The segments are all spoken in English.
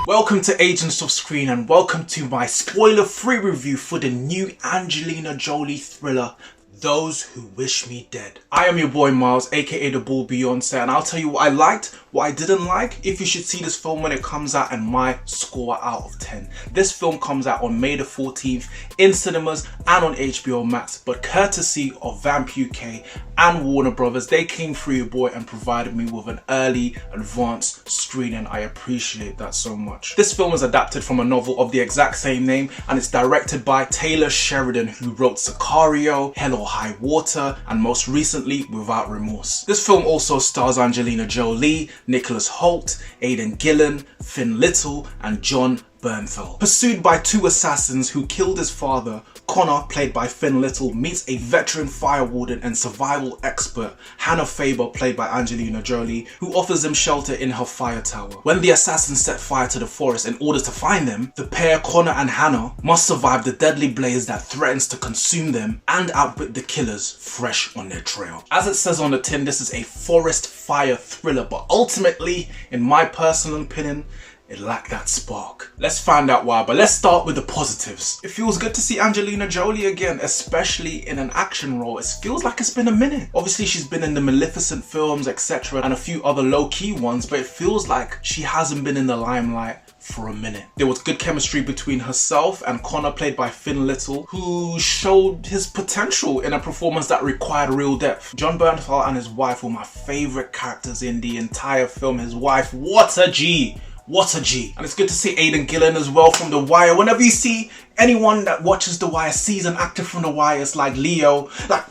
Welcome to Agents of Screen and welcome to my spoiler-free review for the new Angelina Jolie thriller, Those Who Wish Me Dead. I am your boy Miles, aka the Bull Beyonce, and I'll tell you what I liked, what I didn't like, if you should see this film when it comes out, and my score out of 10. This film comes out on May the 14th in cinemas and on HBO Max, but courtesy of Vamp UK and Warner Brothers, they came through your boy and provided me with an early advanced screening. I appreciate that so much. This film is adapted from a novel of the exact same name and it's directed by Taylor Sheridan, who wrote S.C.R.E.E.N, Hell or High Water, and most recently Without Remorse. This film also stars Angelina Jolie, Nicholas Hoult, Aiden Gillen, Finn Little, and Jon Bernthal. Pursued by two assassins who killed his father, Connor, played by Finn Little, meets a veteran fire warden and survival expert, Hannah Faber, played by Angelina Jolie, who offers him shelter in her fire tower. When the assassins set fire to the forest in order to find them, the pair, Connor and Hannah, must survive the deadly blaze that threatens to consume them and outwit the killers fresh on their trail. As it says on the tin, this is a forest fire thriller, but ultimately, in my personal opinion, it lacked that spark. Let's find out why, but let's start with the positives. It feels good to see Angelina Jolie again, especially in an action role. It feels like it's been a minute. Obviously she's been in the Maleficent films, etc., and a few other low-key ones, but it feels like she hasn't been in the limelight for a minute. There was good chemistry between herself and Connor, played by Finn Little, who showed his potential in a performance that required real depth. Jon Bernthal and his wife were my favorite characters in the entire film. His wife, what a G! What a G. And it's good to see Aiden Gillen as well from The Wire. Whenever you see anyone that watches The Wire, sees an actor from The Wire, it's like Leo. Like,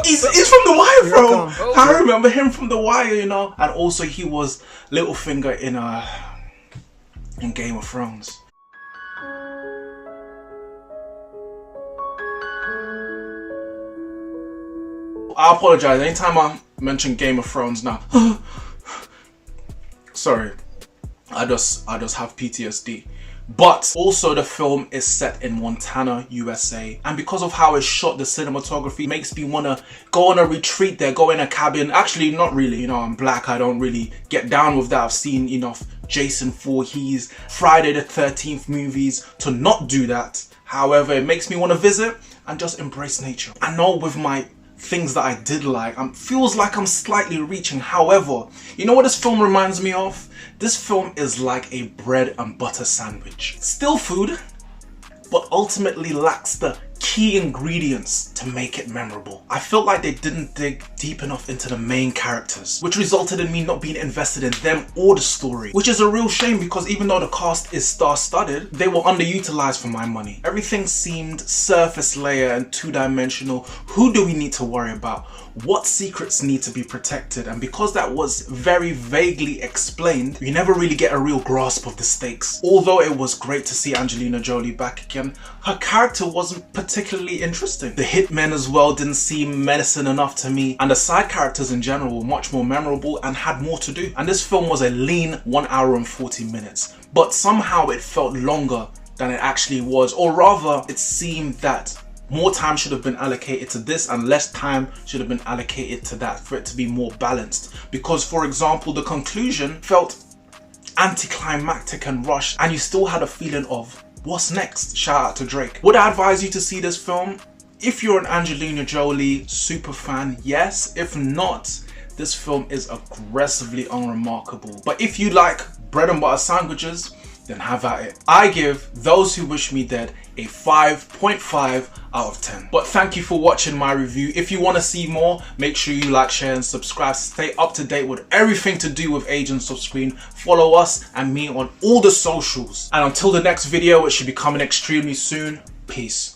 he's from The Wire, bro. I remember him from The Wire, you know. And also he was Littlefinger in Game of Thrones. I apologize. Anytime I mention Game of Thrones now. Sorry. I just have PTSD. But also the film is set in Montana, USA, and because of how it's shot, the cinematography makes me want to go on a retreat there, go in a cabin. Actually, not really, you know, I'm black, I don't really get down with that. I've seen enough Jason Voorhees, Friday the 13th movies to not do that. However, it makes me want to visit and just embrace nature. I know with my things that I did like, feels like I'm slightly reaching. However, you know what this film reminds me of? This film is like a bread and butter sandwich. Still food, but ultimately lacks the key ingredients to make it memorable. I felt like they didn't dig deep enough into the main characters, which resulted in me not being invested in them or the story, which is a real shame because even though the cast is star-studded, they were underutilized for my money. Everything seemed surface layer and two-dimensional. Who do we need to worry about? What secrets need to be protected? And because that was very vaguely explained, you never really get a real grasp of the stakes. Although it was great to see Angelina Jolie back again, her character wasn't particularly interesting. The hitmen as well didn't seem menacing enough to me, and the side characters in general were much more memorable and had more to do. And this film was a lean 1 hour and 40 minutes, but somehow it felt longer than it actually was, or rather it seemed that more time should have been allocated to this and less time should have been allocated to that for it to be more balanced. Because, for example, the conclusion felt anticlimactic and rushed, and you still had a feeling of what's next? Shout out to Drake. Would I advise you to see this film? If you're an Angelina Jolie super fan, yes. If not, this film is aggressively unremarkable. But if you like bread and butter sandwiches, then have at it. I give Those Who Wish Me Dead a 5.5 out of 10. But thank you for watching my review. If you want to see more, make sure you like, share and subscribe. Stay up to date with everything to do with Agents of Screen. Follow us and me on all the socials. And until the next video, which should be coming extremely soon, peace.